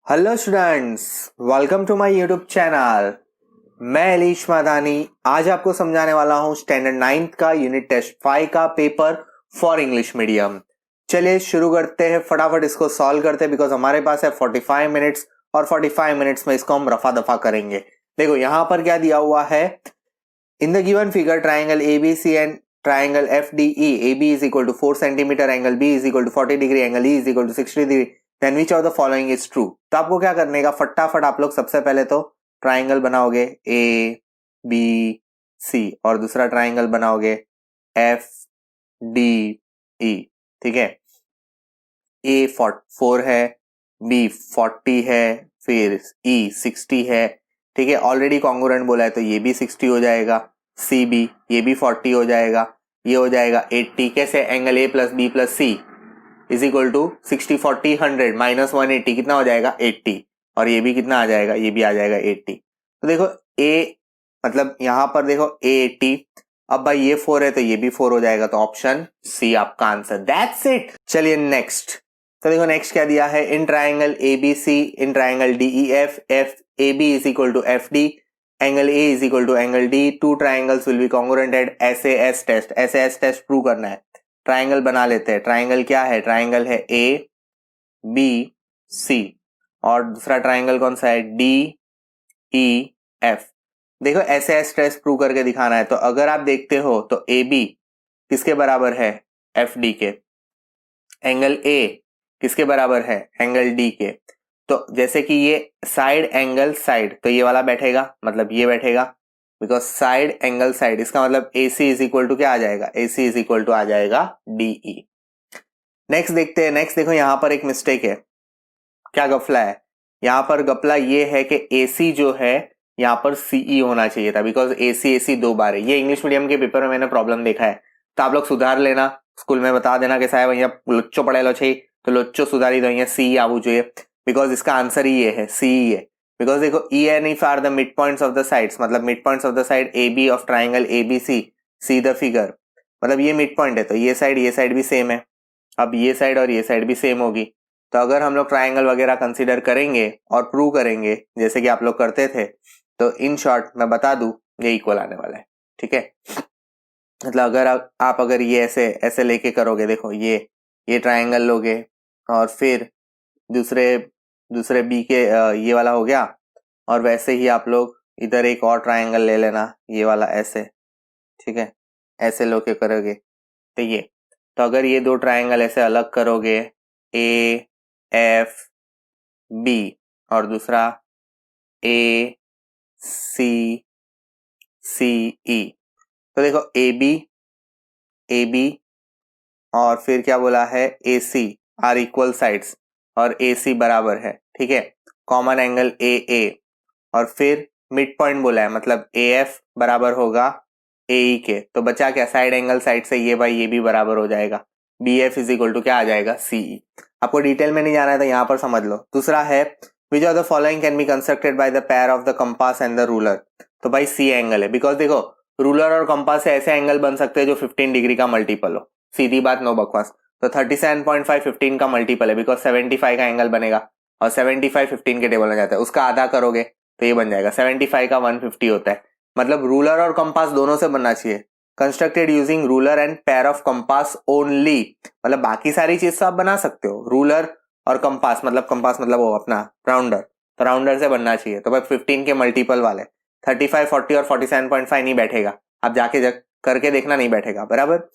Hello students, welcome to my YouTube channel. मैं अलीश मादानी आज आपको समझाने वाला हूं स्टैंडर्ड 9th का यूनिट टेस्ट 5 का पेपर फॉर इंग्लिश मीडियम। चलिए शुरू करते हैं, फटाफट इसको सॉल्व करते हैं बिकॉज हमारे पास है 45 मिनट्स और 45 मिनट्स में इसको हम रफा दफा करेंगे। देखो यहां पर क्या दिया हुआ है, in the given figure triangle ABC and triangle FDE, AB is equal to 4 cm, angle B is equal to 40 degree, angle E is equal to 60 degree, then which of the following is true. तो आपको क्या करने का, फटाफट आप लोग सबसे पहले तो ट्राइंगल बनाओगे ABC और दूसरा ट्राइंगल बनाओगे FDE। ठीक है, A 4 है, B 40 है, फिर E 60 है। ठीक है, ऑलरेडी कॉन्ग्रुएंट बोला है तो ये भी 60 हो जाएगा, सी बी ये भी 40 हो जाएगा, ये हो जाएगा 80। कैसे, angle A plus B plus C is equal to 60 40 100 minus 180 कितना हो जाएगा 80, और ये भी कितना आ जाएगा, ये भी आ जाएगा 80। तो देखो A मतलब यहां पर देखो A 80, अब भाई ये 4 है तो ये भी 4 हो जाएगा, तो ऑप्शन सी आपका आंसर। That's it. चलिए नेक्स्ट। तो देखो नेक्स्ट क्या दिया है, in triangle ABC, in triangle DEF, FAB is equal to FD, angle A is equal to angle D, two triangles will be congruent at SAS test. SAS test prove करना है। Triangle बना लेते हैं। Triangle क्या है, triangle है ABC और दूसरा ट्राइंगल कौन सा है, DEF। देखो SAS टेस्ट प्रूव करके दिखाना है, तो अगर आप देखते हो तो AB किसके बराबर है, FD के, एंगल A किसके बराबर है, एंगल D के। तो जैसे कि ये साइड एंगल साइड, तो ये वाला बैठेगा, मतलब ये बैठेगा, बिकॉज साइड एंगल साइड, इसका मतलब AC इज इक्वल टू क्या आ जाएगा, AC इज इक्वल टू आ जाएगा DE। नेक्स्ट देखते हैं। नेक्स्ट देखो यहां पर एक मिस्टेक है, क्या गफला है, यहां पर गफला ये है कि AC जो है यहां पर CE होना चाहिए था, बिकॉज AC दो बार है। ये इंग्लिश मीडियम के पेपर में मैंने प्रॉब्लम देखा है, तो आप लोग सुधार लेना, स्कूल में बता देना कि साहब અહીંયા લોચ્ચો પડેલો છે तो लोच्चो सुधारी दो, અહીંયા CE આવવું જોઈએ, बिकॉज इसका आंसर ही ये है, CE है। बिकॉज देखो E and F are the midpoints of the sides, मतलब midpoints of the side AB of triangle ABC, see the figure, मतलब ये मिड पॉइंट है तो ये साइड भी सेम है। अब ये साइड और ये साइड भी सेम होगी, तो अगर हम लोग ट्राइंगल वगैरह कंसीडर करेंगे और प्रूव करेंगे जैसे कि आप लोग करते थे, तो इन शॉर्ट मैं बता दूं ये इक्वल आने वाला है। ठीक है, मतलब अगर आप अगर ये ऐसे ऐसे लेके करोगे, देखो ये ट्राइंगल लोगे और फिर दूसरे बी के ये वाला हो गया, और वैसे ही आप लोग इधर एक और ट्राइंगल ले लेना, ये वाला ऐसे। ठीक है, ऐसे लोके करोगे तो ये, तो अगर ये दो ट्राइंगल ऐसे अलग करोगे AFB और दूसरा ACCE, तो देखो AB और फिर क्या बोला है AC आर इक्वल साइड्स और AC बराबर है। ठीक है, कॉमन एंगल AA और फिर मिड पॉइंट बोला है, मतलब AF बराबर होगा AE के, तो बचा क्या, साइड एंगल साइड से ये भाई ये भी बराबर हो जाएगा, BF इज इक्वल टू क्या आ जाएगा, CE। आपको डिटेल में नहीं जाना है तो यहां पर समझ लो। दूसरा है विच of the following can be constructed by the pair of the compass and the ruler, तो भाई C एंगल है, बिकॉज देखो रूलर और कंपास से ऐसे एंगल बन सकते हैं जो 15 डिग्री का मल्टीपल हो, सीधी बात, नो बकवास। तो 37.5 15 का मल्टीपल है, बिकॉज 75 का एंगल बनेगा और 75 15 के टेबल में जाता है, उसका आधा करोगे तो ये बन जाएगा 75 का 150 होता है, मतलब रूलर और कंपास दोनों से बनना चाहिए। Constructed using ruler and pair of compass only, मतलब बाकी सारी चीज तो आप बना सकते हो, रूलर और कंपास मतलब वो अपना राउंडर, तो राउंडर से बनना चाहिए। तो भाई 15 के मल्टीपल वाले 35 40 और 47.5 नहीं बैठेगा, आप जाके करके देखना, नहीं बैठेगा बराबर।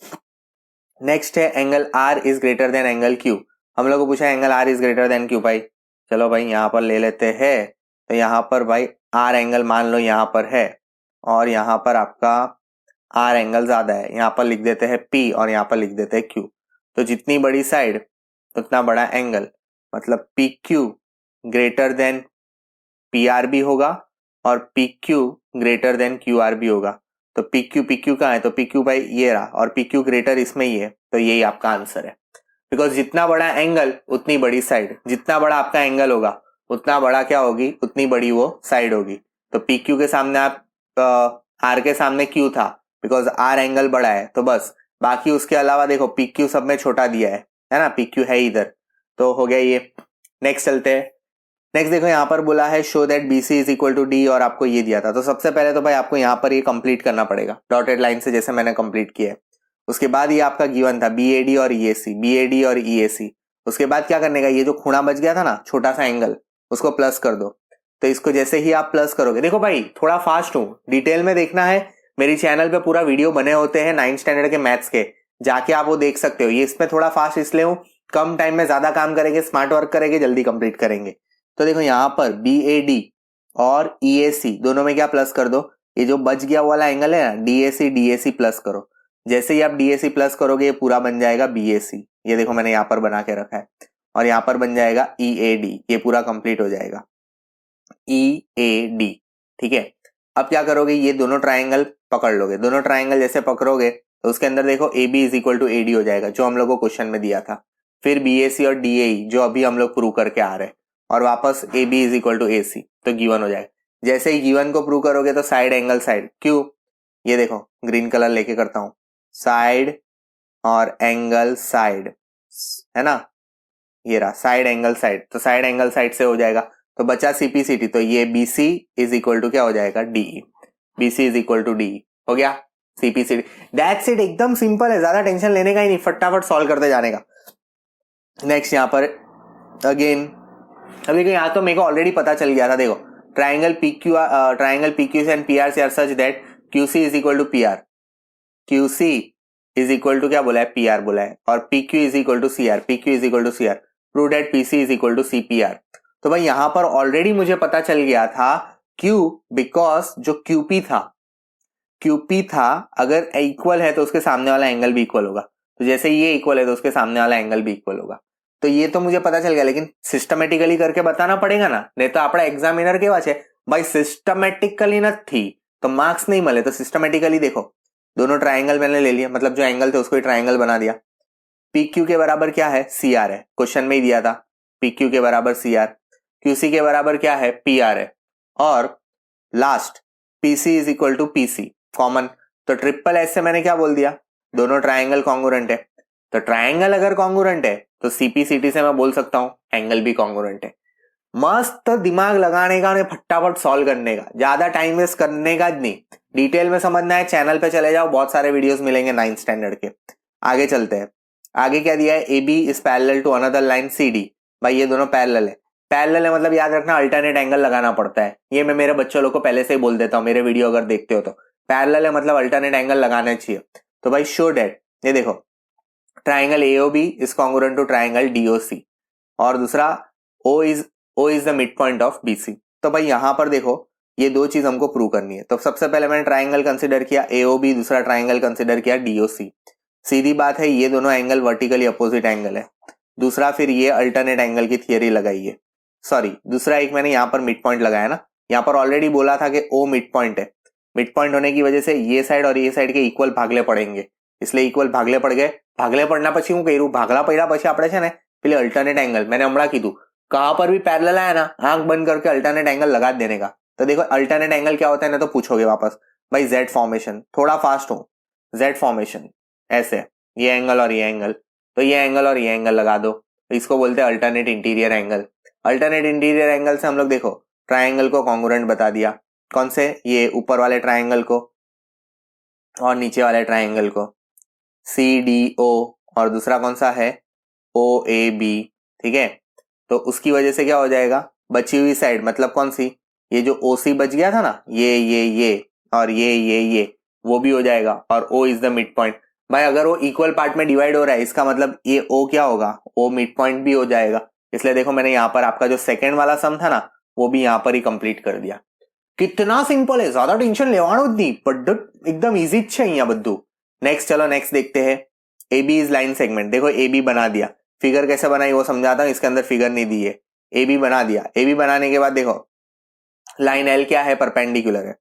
नेक्स्ट है angle R is greater than angle Q, हम लोग को पूछा है angle R is greater than Q। भाई चलो भाई यहां पर ले लेते हैं, तो यहां पर भाई R एंगल मान लो यहां पर है और यहां पर आपका R एंगल ज्यादा है, यहां पर लिख देते हैं P और यहां पर लिख देते हैं Q। तो जितनी बड़ी साइड उतना बड़ा एंगल, मतलब PQ ग्रेटर देन PRB होगा और PQ ग्रेटर देन QRB होगा। तो PQ कहाँ है, तो PQ भाई ये रहा, और PQ ग्रेटर इसमें ही है, तो यही आपका आंसर है। बिकॉज जितना बड़ा एंगल उतनी बड़ी साइड, जितना बड़ा आपका एंगल होगा उतना बड़ा क्या होगी, उतनी बड़ी वो साइड होगी। तो PQ के सामने आप R के सामने Q था, बिकॉज R एंगल बड़ा है, तो बस बाकी उसके अलावा देखो PQ सब में छोटा दिया है ना, PQ है इधर, तो हो गया ये। नेक्स्ट चलते हैं, नेक्स्ट देखो यहाँ पर बोला है show that BC is equal to D और आपको ये दिया था। तो सबसे पहले तो भाई आपको यहाँ पर ये कंप्लीट करना पड़ेगा डॉटेड लाइन से, जैसे मैंने कंप्लीट किया है। उसके बाद ये आपका गिवन था BAD और BAD और EAC। उसके बाद क्या करने का, ये जो खूणा बच गया था ना छोटा सा एंगल, उसको प्लस कर दो। तो इसको जैसे ही आप प्लस करोगे, देखो भाई थोड़ा फास्ट हूं, डिटेल में देखना है मेरी चैनल पे पूरा वीडियो बने होते हैं 9th स्टैंडर्ड के मैथ्स के, जाके आप वो देख सकते हो। ये इसमें थोड़ा फास्ट इसलिए हूं, कम टाइम में ज्यादा काम करेंगे, स्मार्ट वर्क करेंगे, जल्दी कंप्लीट करेंगे। तो देखो यहाँ पर BAD और EAC दोनों में क्या प्लस कर दो, ये जो बच गया वाला एंगल है ना DAC प्लस करो। जैसे ही आप DAC प्लस करोगे ये पूरा बन जाएगा BAC। ये देखो मैंने यहाँ पर बना के रखा है। और यहाँ पर बन जाएगा EAD, ये पूरा कंप्लीट हो जाएगा EAD। ठीक है, अब क्या करोगे, ये दोनों ट्राइंगल पकड़ लोगे। दोनों ट्राइंगल जैसे पकड़ोगे तो उसके अंदर देखो AB is equal to AD हो जाएगा, जो हम लोग को क्वेश्चन में दिया था। फिर BAC और DAE जो अभी हम लोग प्रूव करके आ रहे हैं, और वापस AB is equal to AC, तो गिवन हो जाएगा। जैसे ही गिवन को प्रूव करोगे तो साइड एंगल साइड, क्यों, ये देखो ग्रीन कलर लेके करता हूं, साइड और एंगल साइड, है ना, ये रहा साइड एंगल साइड, तो साइड एंगल साइड से हो जाएगा। तो बचा CPCT, तो ये BC इज इक्वल टू क्या हो जाएगा, DE। BC is equal to DE हो गया CPCT। दैट्स इट, एकदम सिंपल है, ज्यादा टेंशन लेने का ही नहीं, फटाफट सॉल्व करते जाने का। नेक्स्ट यहाँ पर अगेन, अभी यहाँ तो मेरे को ऑलरेडी पता चल गया था। देखो triangle PQ and PRC are such that QC is equal to PR, QC is equal to क्या बोला है, PR बोला है, और PQ is equal to CR, PQ is equal to CR, prove that PC is equal to CPR। तो भाई यहां पर ऑलरेडी मुझे पता चल गया था Q, बिकॉज जो QP था अगर इक्वल है तो उसके सामने वाला एंगल भी इक्वल होगा। तो जैसे ये इक्वल है तो उसके सामने वाला एंगल भी इक्वल होगा। तो ये तो मुझे पता चल गया, लेकिन सिस्टमेटिकली करके बताना पड़ेगा ना, नहीं तो अपना एग्जामिनर के पास है भाई सिस्टमेटिकली નથી तो मार्क्स नहीं मिले। तो सिस्टमेटिकली देखो, दोनों ट्राइंगल मैंने ले लिया, मतलब जो एंगल थे उसको ही ट्राइंगल बना दिया। PQ के बराबर क्या है, CR है, क्वेश्चन में ही दिया था PQ के बराबर CR। QC के बराबर क्या है, PR है, और last PC is equal to PC common. तो ट्रिपल एस से मैंने क्या बोल दिया, दोनों ट्राइंगल कॉन्ग्रुएंट है। तो ट्राइंगल अगर कॉन्ग्रुएंट है तो CPCT से मैं बोल सकता हूं एंगल भी कॉन्ग्रुएंट है। मस्त दिमाग लगाने का और फटाफट सॉल्व करने का, ज्यादा टाइम वेस्ट करने का नहीं। डिटेल में समझना है चैनल पे चले जाओ, बहुत सारे वीडियोस मिलेंगे 9th स्टैंडर्ड के। आगे चलते हैं, आगे क्या दिया है, AB is parallel to another line CD। भाई ये दोनों पैरेलल है, पैरेलल है मतलब याद रखना अल्टरनेट एंगल लगाना पड़ता है। ये मैं मेरे बच्चों लोग को पहले से ही बोल देता हूँ, मेरे वीडियो अगर देखते हो तो पैरेलल है मतलब अल्टरनेट एंगल लगाना चाहिए। तो भाई शो डेट, ये देखो triangle AOB is congruent to triangle DOC, और दूसरा O is the mid point of BC। तो भाई यहां पर देखो ये दो चीज हमको प्रूव करनी है। तो सबसे पहले मैंने ट्राइंगल कंसिडर किया AOB, दूसरा ट्राइंगल कंसिडर किया DOC। सीधी बात है ये दोनों एंगल वर्टिकली अपोजिट एंगल है। दूसरा फिर ये अल्टरनेट एंगल की थियरी लगाई है, सॉरी दूसरा एक मैंने यहाँ पर मिड पॉइंट लगाया ना, यहाँ पर ऑलरेडी बोला था कि O मिड पॉइंट है। मिड पॉइंट होने की वजह से ये साइड और ये साइड के इक्वल भागले पड़ेंगे, इसलिए इक्वल भागले पड़ गए। भागले पड़ना પછી હું કર્યું, ભાગલા પડ્યા પછી આપણે છે ને પેલે અલ્ટરનેટ એંગલ मैंने हमारा कीधु कहां पर भी पैरेलल आया ना, आंख बंद करके अल्टरनेट एंगल लगा देने का। तो देखो अल्टरनेट एंगल क्या होता है ना, तो पूछोगे वापस भाई Z फॉर्मेशन, थोड़ा फास्ट हूं, Z फॉर्मेशन ऐसे, ये एंगल और ये एंगल, तो ये एंगल और ये एंगल लगा दो, तो इसको बोलते हैं alternate interior angle. Alternate interior angle से हम लोग देखो ट्राइंगल को कॉन्ग्रुएंट बता दिया, कौन से, ये ऊपर वाले ट्राइंगल को और नीचे वाले ट्राइंगल को, CDO, और दूसरा कौन सा है OAB। ठीक है, तो उसकी वजह से क्या हो जाएगा, बची हुई साइड मतलब कौन सी, ये जो OC बच गया था ना, ये और ये वो भी हो जाएगा, और O is the mid point. भाई अगर वो इक्वल पार्ट में डिवाइड हो रहा है इसका मतलब ये O क्या होगा, O मिड पॉइंट भी हो जाएगा। इसलिए देखो मैंने यहाँ पर आपका जो सेकंड वाला सम था ना वो भी यहाँ पर ही कंप्लीट कर दिया। कितना सिंपल है, ज्यादा टेंशन लेवानो ज नहीं, बट एकदम इजी है यहाँ बद्दू। नेक्स्ट चलो नेक्स्ट देखते हैं, AB इज लाइन सेगमेंट। देखो AB बना दिया, फिगर कैसे बनाई वो समझाता हूं, इसके अंदर फिगर नहीं दी है। AB बना दिया, AB बनाने के बाद देखो लाइन L क्या है, परपेंडिकुलर है,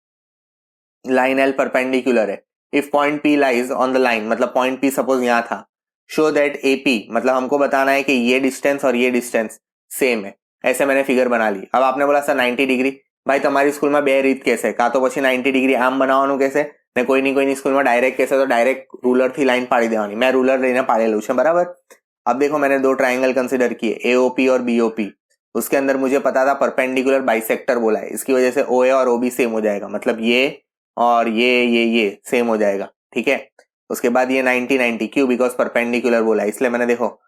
लाइन L परपेंडिकुलर है। If point P lies on the line, मतलब पॉइंट P सपोज यहां था, शो दैट AP, मतलब हमको बताना है कि ये डिस्टेंस और ये डिस्टेंस सेम है। ऐसे मैंने फिगर बना ली। अब आपने बोला सर 90 डिग्री, भाई तुम्हारी स्कूल में બે રીત कैसे, का तो પછી 90 डिग्री આમ બનાવવાનું कैसे ને કોઈ ની સ્કૂલમાં ડાયરેક્ટ कैसे, तो डायरेक्ट रूलर थी लाइन पाड़ी देवानी। मैं रूलर लेने पाड़ेલું છે, बराबर। अब देखो मैंने दो ट्राइंगल कंसिडर किए AOP और BOP, उसके अंदर मुझे पता था परपेंडिकुलर बाइसेक्टर बोला है, इसकी वजह से OA और OB सेम हो जाएगा, मतलब ये और ये सेम हो जाएगा, ठीक है। उसके बाद ये 90 90 क्यों, बिकॉज परपेंडिकुलर बोला है, इसलिए मैंने देखो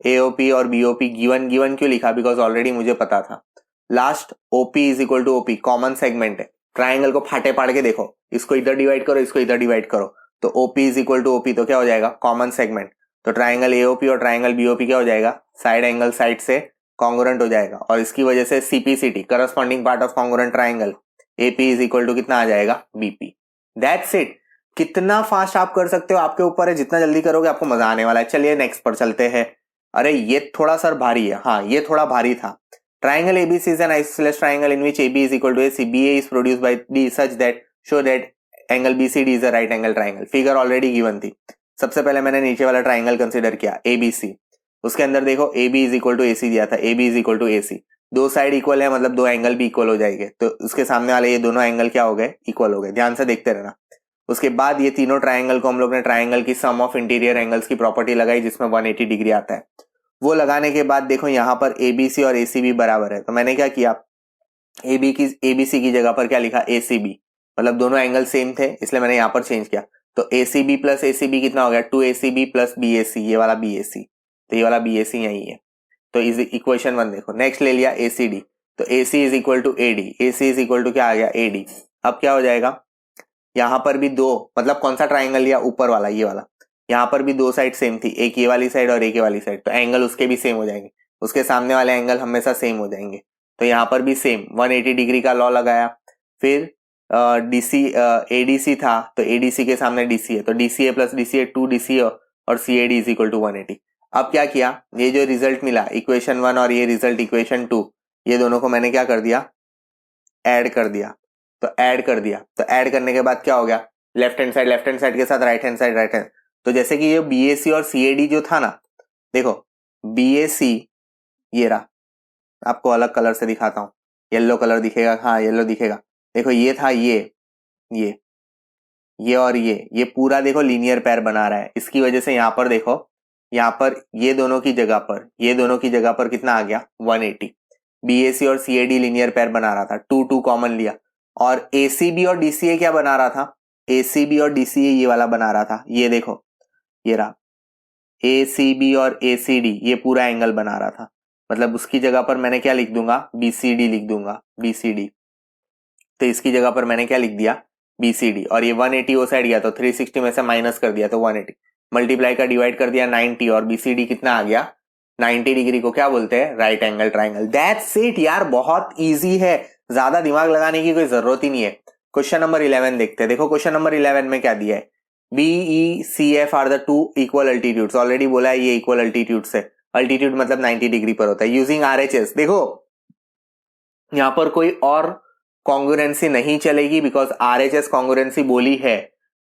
AOP और BOP गिवन गिवन क्यों लिखा, बिकॉज ऑलरेडी मुझे पता था। Last OP is equal to OP common segment है, ट्राइंगल को फाटे पाड़ के देखो, इसको इधर डिवाइड करो, इसको इधर डिवाइड करो, तो OP is equal to OP, तो क्या हो जाएगा कॉमन सेगमेंट। तो ट्राइंगल AOP और ट्राइंगल BOP क्या हो जाएगा, साइड एंगल साइड से कॉन्ग्रुएंट हो जाएगा, और इसकी वजह से CPCT corresponding part of congruent triangle AP is equal to कितना आ जाएगा BP। That's it. कितना फास्ट आप कर सकते हो आपके ऊपर है, जितना जल्दी करोगे आपको मजा आने वाला है। चलिए नेक्स्ट पर चलते हैं। अरे ये थोड़ा सर भारी है, हाँ ये थोड़ा भारी था। Triangle ABC is an isosceles triangle in which AB is equal to AC. BA is produced by D such that show that angle BCD is a right angle triangle. Figure already given थी। सबसे पहले मैंने नीचे वाला triangle consider किया ABC, उसके अंदर देखो AB is equal to AC दिया था, AB is equal to AC, दो साइड इक्वल है मतलब दो एंगल भी इक्वल हो जाएंगे, तो उसके सामने वाले ये दोनों एंगल क्या हो गए, इक्वल हो गए। ध्यान से देखते रहना। उसके बाद ये तीनों ट्राइंगल को हम लोग ने ट्राइंगल की सम ऑफ इंटीरियर एंगल्स की प्रॉपर्टी लगाई, जिसमें 180 डिग्री आता है। वो लगाने के बाद देखो यहाँ पर ABC और AC भी बराबर है, तो मैंने क्या किया, ABC की जगह पर क्या लिखा, ACB, मतलब दोनों एंगल सेम थे, इसलिए मैंने यहाँ पर चेंज किया। तो ACB प्लस ACB कितना हो गया, 2ACB प्लस BAC, ये वाला BAC, तो ये वाला BAC यही है। तो इज इक्वेशन 1 देखो। नेक्स्ट ले लिया ACD, तो AC is equal to AD, AC is equal to क्या आ गया, AD। अब क्या हो जाएगा, यहाँ पर भी दो, मतलब कौन सा ट्राइंगल लिया, ऊपर वाला, ये वाला, यहाँ पर भी दो साइड सेम थी, एक ये वाली साइड और एक ये वाली साइड, तो एंगल उसके भी सेम हो जाएंगे, उसके सामने वाले एंगल हमेशा सेम हो जाएंगे। तो यहाँ पर भी सेम 180 डिग्री का लॉ लगाया। फिर ADC था, तो ADC के सामने DC है, तो DCA प्लस DCA 2DCA और CAD इज इक्वल टू 180। अब क्या किया, ये जो रिजल्ट मिला इक्वेशन 1 और ये रिजल्ट इक्वेशन 2, ये दोनों को मैंने क्या कर दिया, ऐड कर दिया। तो ऐड कर दिया, तो ऐड करने के बाद क्या हो गया, लेफ्ट हैंड साइड के साथ राइट हैंड साइड। तो जैसे कि ये BAC और CAD जो था ना, देखो BAC ये रहा, आपको अलग कलर से दिखाता हूं, येलो कलर दिखेगा, हाँ येलो दिखेगा। देखो ये था ये और ये पूरा देखो लीनियर पैर बना रहा है, इसकी वजह से यहाँ पर देखो, यहाँ पर ये दोनों की जगह पर कितना आ गया, 180। BAC और CAD लीनियर पैर बना रहा था, 2 2 कॉमन लिया, और ACB और DCA क्या बना रहा था, ACB और DCA ये वाला बना रहा था, ये देखो ये रहा, ACB और ACD ये पूरा एंगल बना रहा था, मतलब उसकी जगह पर मैंने क्या लिख दूंगा, BCD लिख दूंगा, BCD। तो इसकी जगह पर मैंने क्या लिख दिया, BCD, और ये 180 वो साइड गया तो 360 में से माइनस कर दिया, तो 180 मल्टीप्लाई का डिवाइड कर दिया 90, और BCD कितना आ गया, 90 डिग्री को क्या बोलते हैं, right angle triangle. That's it यार, बहुत इजी है, ज्यादा दिमाग लगाने की कोई जरूरत ही नहीं है। क्वेश्चन नंबर 11 देखते हैं। देखो क्वेश्चन नंबर 11 में क्या दिया है, BECF are the two equal altitudes, already बोला है ये इक्वल अल्टीट्यूड्स है, अल्टीट्यूड मतलब 90 डिग्री पर होता है, यूजिंग RHS। देखो यहां पर कोई और कॉन्ग्रुएंसी नहीं चलेगी, बिकॉज RHS कॉन्ग्रुएंसी बोली है,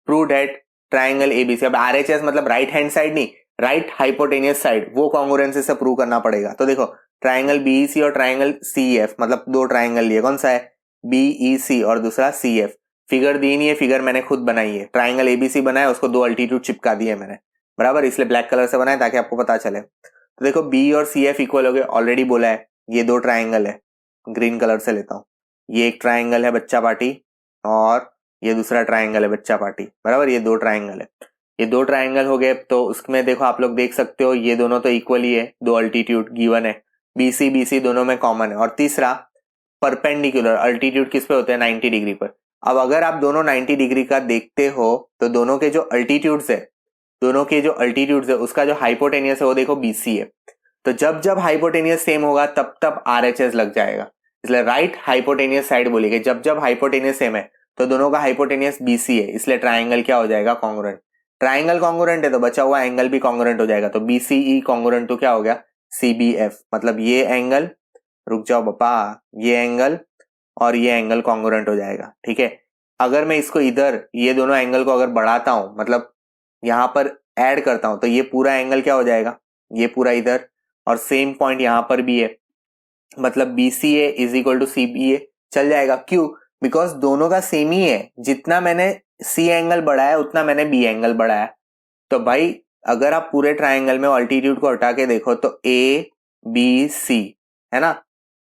प्रूव दैट ट्राइंगल ABC। अब RHS मतलब राइट हैंड साइड नहीं, राइट हाइपोटेनियस साइड, वो कॉन्ग्रुएंसी से प्रूव करना पड़ेगा। तो देखो ट्राइंगल BEC और ट्राइंगल CEF, मतलब दो ट्राइंगल लिए, कौन सा है, BEC और दूसरा CF। फिगर दी नहीं है, फिगर मैंने खुद बनाई है, ट्राइंगल ABC बनाया, उसको दो अल्टीट्यूड चिपका दिए मैंने, बराबर, इसलिए ब्लैक कलर से बनाया ताकि आपको पता चले। तो देखो B और CF इक्वल हो गए, ऑलरेडी बोला है, ये दो ट्राइंगल है, ग्रीन कलर से लेता हूं, ये एक ट्राइंगल है बच्चा पार्टी, और ये दूसरा ट्राइंगल है बच्चा पार्टी, बराबर, ये दो ट्राइंगल है, ये दो ट्राइंगल हो गए। तो उसमें देखो आप लोग देख सकते हो ये दोनों तो इक्वल ही है, दो अल्टीट्यूड गिवन है, BC दोनों में कॉमन है, और तीसरा परपेंडिकुलर, अल्टीट्यूड किस पे होते हैं, 90 डिग्री पर। अब अगर आप दोनों 90 डिग्री का देखते हो, तो दोनों के जो अल्टीट्यूड्स है उसका जो हाइपोटेनियस है वो देखो BC है, तो जब जब हाइपोटेनियस सेम होगा तब तब RHS लग जाएगा, इसलिए राइट हाइपोटेनियस साइड बोलेंगे। जब जब हाइपोटेनियस सेम है तो दोनों का हाइपोटेनियस BC है, इसलिए ट्राइंगल क्या हो जाएगा, कॉन्ग्रुएंट। ट्राइंगल कॉन्ग्रुएंट है तो बचा हुआ एंगल भी कॉन्ग्रुएंट हो जाएगा, तो BCE कॉन्ग्रुएंट तो क्या हो गया, CBF, मतलब ये एंगल, रुक जाओ पापा, ये एंगल और ये एंगल कॉन्ग्रुएंट हो जाएगा, ठीक है। अगर मैं इसको इधर, ये दोनों एंगल को अगर बढ़ाता हूं, मतलब यहां पर ऐड करता हूं, तो ये पूरा एंगल क्या हो जाएगा, ये पूरा इधर, और सेम पॉइंट यहां पर भी है, मतलब BCA is equal to CBA चल जाएगा। क्यों, बिकॉज दोनों का सेम ही है, जितना मैंने C एंगल बढ़ाया उतना मैंने B एंगल बढ़ाया। तो भाई अगर आप पूरे ट्राइंगल में अल्टीट्यूड को हटा के देखो तो ABC है ना,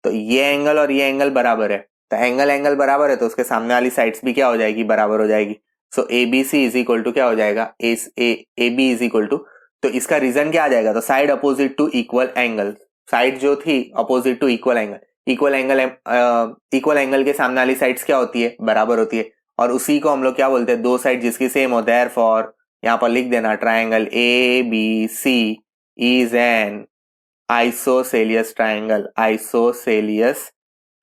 तो ये एंगल और ये एंगल बराबर है, तो एंगल बराबर है तो उसके सामने वाली साइड्स भी क्या हो जाएगी, बराबर हो जाएगी। So A B C is equal to क्या हो जाएगा, A B is equal to, तो इसका रीजन क्या आ जाएगा, तो side opposite to equal angle, side जो थी opposite to equal angle, equal angle के सामने वाली साइड्स क्या होती है, बराबर होती है, और उसी को हम लोग क्या बोलते हैं, दो साइड जिसकी सेम हो, देयरफॉर यहां पर लिख देना triangle A B C is an isosceles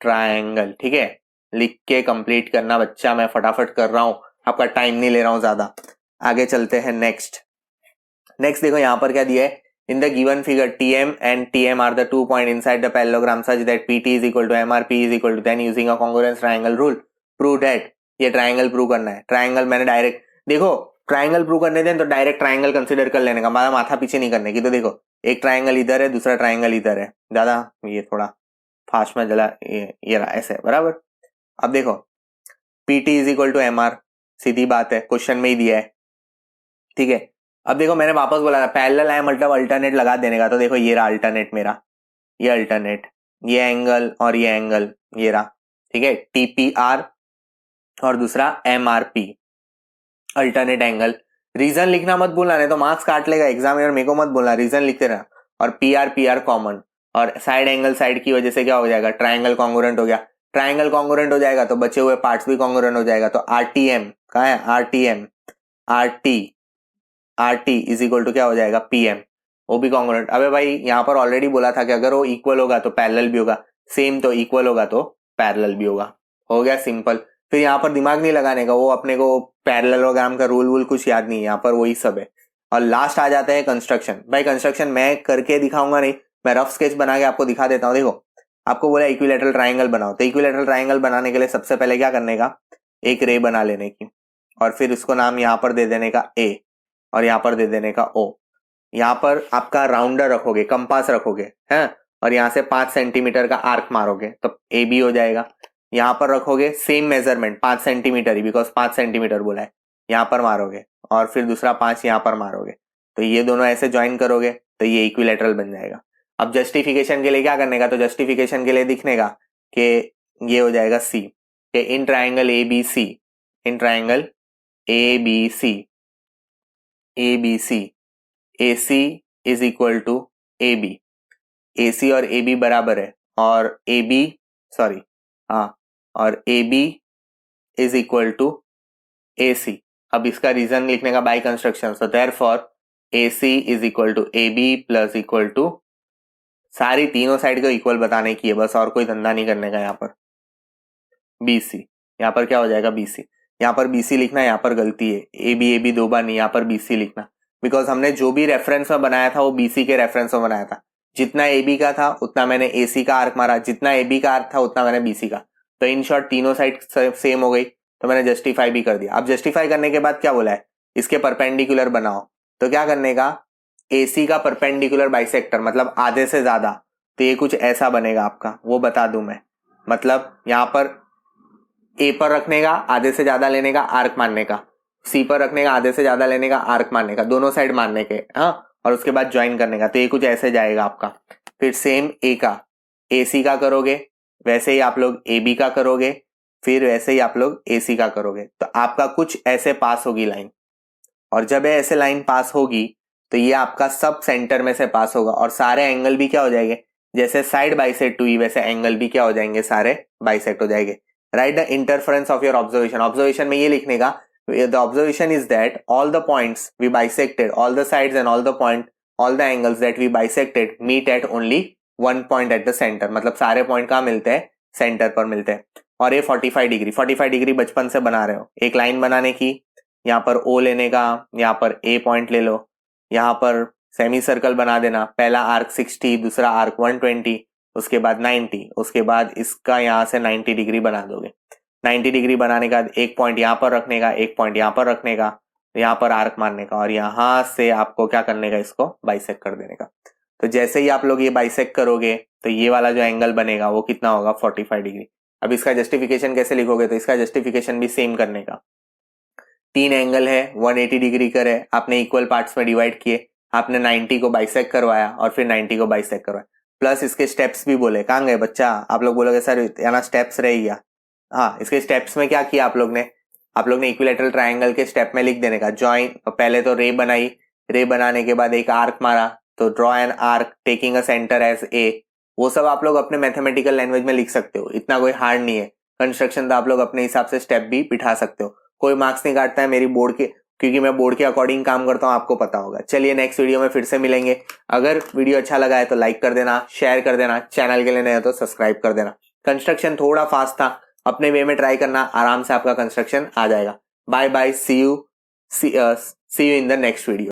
triangle, ठीक है। लिख के कंप्लीट करना बच्चा, मैं फटाफट कर रहा हूं, आपका टाइम नहीं ले रहा हूं ज्यादा। आगे चलते हैं नेक्स्ट देखो यहां पर क्या दिया है, in the given figure TM and TM are the 2 point inside the parallelogram such that PT is equal to MR, P is equal to, then using a congruence triangle rule prove that, ये triangle prove करना है। Triangle मैंने direct, देखो triangle prove करने दें तो direct triangle consider कर लेने का, हमारा माथा पीछे नहीं करने की। तो देखो एक ट्राइंगल इधर है, दूसरा ट्राइंगल इधर है, ज्यादा ये थोड़ा फास्ट में जला, ये रहा ऐसे, बराबर। अब देखो PT is equal to MR, सीधी बात है, क्वेश्चन में ही दिया है, ठीक है। अब देखो मैंने वापस बोला था पैरेलल है मतलब अल्टरनेट लगा देने का, तो देखो ये रहा अल्टरनेट मेरा, ये अल्टरनेट, ये एंगल और ये एंगल, ये रहा, ठीक है, TPR और दूसरा MRP, अल्टरनेट एंगल। रीजन लिखना मत भूलना, नहीं तो मार्क्स काट लेगा एग्जामिनर, मेरे को मत बोलना, रीजन लिखते रहना। और PR कॉमन, और साइड एंगल साइड की वजह से क्या हो जाएगा, ट्राइंगल कॉन्ग्रुएंट हो गया। ट्राइंगल कॉन्ग्रुएंट हो जाएगा तो बचे हुए पार्ट्स भी कॉन्ग्रुएंट हो जाएगा। तो RTM कहाँ है, RT इज इक्वल टू क्या हो जाएगा, PM, वो भी कॉन्ग्रुएंट। अबे भाई यहाँ पर ऑलरेडी बोला था कि अगर वो इक्वल होगा तो पैरेलल भी होगा, सेम तो इक्वल होगा तो पैरेलल भी होगा, हो गया सिंपल। फिर यहाँ पर दिमाग नहीं लगाने का, वो अपने को पैरेललोग्राम का रूल कुछ याद नहीं है, यहाँ पर वही सब है। और लास्ट आ जाता है कंस्ट्रक्शन। भाई कंस्ट्रक्शन मैं करके दिखाऊंगा नहीं, मैं रफ स्केच बना के आपको दिखा देता हूँ। देखो आपको बोला इक्विलैटरल ट्राइंगल बनाओ, तो इक्विलैटरल ट्राइंगल बनाने के लिए सबसे पहले क्या करने का, एक रे बना लेने की, और फिर उसको नाम यहाँ पर दे देने का A और यहाँ पर दे देने का O। यहाँ पर आपका राउंडर रखोगे, कंपास रखोगे हैं, और यहाँ से 5 सेंटीमीटर का आर्क मारोगे तो AB हो जाएगा। यहाँ पर रखोगे same measurement 5 centimetre he, because 5 centimetre बोला है, यहाँ पर मारोगे और फिर दूसरा 5 यहाँ पर मारोगे, तो ये दोनों ऐसे ज्वाइन करोगे तो ये इक्विलैटरल बन जाएगा। अब जस्टिफिकेशन के लिए क्या करने का, तो जस्टिफिकेशन के लिए दिखने का कि ये हो जाएगा C, कि in triangle ABC, in triangle ABC AC is equal to AB, AC और AB बराबर है, और AB सॉरी हाँ, और AB is equal to AC। अब इसका रीजन लिखने का by construction, so therefore AC is equal to AB plus equal to, सारी तीनों साइड को इक्वल बताने की है बस, और कोई धंधा नहीं करने का। यहाँ पर BC, यहाँ पर क्या हो जाएगा BC, यहाँ पर BC लिखना, यहाँ पर गलती है, AB दो बार नहीं, यहाँ पर BC लिखना, बिकॉज हमने जो भी रेफरेंस में बनाया था वो BC के रेफरेंस में बनाया था। जितना AB का था उतना मैंने AC का आर्क मारा, जितना AB का आर्क था उतना मैंने BC का, तो इन शॉर्ट तीनों साइड सेम हो गई, तो मैंने जस्टिफाई भी कर दिया। अब जस्टिफाई करने के बाद क्या बोला है, इसके परपेंडिकुलर बनाओ, तो क्या करने का, AC का परपेंडिकुलर बाइसेक्टर मतलब आधे से ज्यादा, तो ये कुछ ऐसा बनेगा आपका, वो बता दूं मैं, मतलब यहाँ पर A पर रखने का, आधे से ज्यादा लेने का, आर्क मारने का, C पर रखने का, आधे से ज्यादा लेने का, आर्क मारने का, दोनों साइड मारने के, हाँ, और उसके बाद ज्वाइन करने का, तो ये कुछ ऐसे जाएगा आपका। फिर सेम A का, AC का करोगे, वैसे ही आप लोग AB का करोगे, फिर वैसे ही आप लोग AC का करोगे, तो आपका कुछ ऐसे पास होगी लाइन, और जब ऐसे लाइन पास होगी तो ये आपका सब सेंटर में से पास होगा, और सारे एंगल भी क्या हो जाएंगे, जैसे साइड बाइसेक्ट हुई वैसे एंगल भी क्या हो जाएंगे, सारे बाइसेक्ट हो जाएंगे। Write the interference of your observation, observation में ये लिखने का, the observation is that all the points we bisected, all the sides and all the point, all the angles that we bisected meet at only one point at the centre, मतलब सारे point कहाँ मिलते हैं, centre पर मिलते हैं। और ये 45 डिग्री बचपन से बना रहे हो, एक लाइन बनाने की, यहाँ पर O लेने का, यहाँ पर A पॉइंट ले लो, यहाँ पर सेमी सर्कल बना देना, पहला आर्क 60, दूसरा आर्क 120, उसके बाद 90, उसके बाद इसका यहाँ से 90 डिग्री बना दोगे। 90 डिग्री बनाने का एक पॉइंट यहाँ पर रखने का, एक पॉइंट यहाँ पर रखने का, यहाँ पर आर्क मारने का, और यहाँ से आपको क्या करने का, इसको बाइसेक्ट कर देने का। तो जैसे ही आप लोग ये बाइसेक्ट करोगे तो ये वाला जो एंगल बनेगा वो कितना होगा, 45 डिग्री। अब इसका जस्टिफिकेशन कैसे लिखोगे, तो इसका जस्टिफिकेशन भी सेम करने का, तीन एंगल है 180 डिग्री करे, आपने इक्वल पार्ट्स में डिवाइड किए, आपने 90 को बाइसेक्ट करवाया और फिर 90 को बाइसेक्ट करवाया, प्लस इसके स्टेप्स भी बोले। कहाँ गए बच्चा? आप लोग बोलोगे सर यहाँ स्टेप्स रह गया। हाँ, इसके स्टेप्स में क्या किया आप लोग ने इक्विलैटरल ट्रायंगल के स्टेप में लिख देने का जॉइन। पहले तो रे बनाई, रे बनाने के बाद एक आर्क मारा, तो draw an arc taking a centre as A. वो सब आप लोग अपने मैथमेटिकल लैंग्वेज में लिख सकते हो, इतना कोई हार्ड नहीं है। कंस्ट्रक्शन तो आप लोग अपने हिसाब से स्टेप भी बिठा सकते हो, कोई मार्क्स नहीं काटता है मेरी बोर्ड के, क्योंकि मैं बोर्ड के अकॉर्डिंग काम करता हूँ, आपको पता होगा। चलिए नेक्स्ट वीडियो में फिर से मिलेंगे। अगर वीडियो अच्छा लगा है तो लाइक कर देना, शेयर कर देना, चैनल के लिए नए हो तो सब्सक्राइब कर देना। कंस्ट्रक्शन थोड़ा फास्ट था, अपने वे में ट्राई करना, आराम से आपका कंस्ट्रक्शन आ जाएगा। Bye bye, see you in the next video.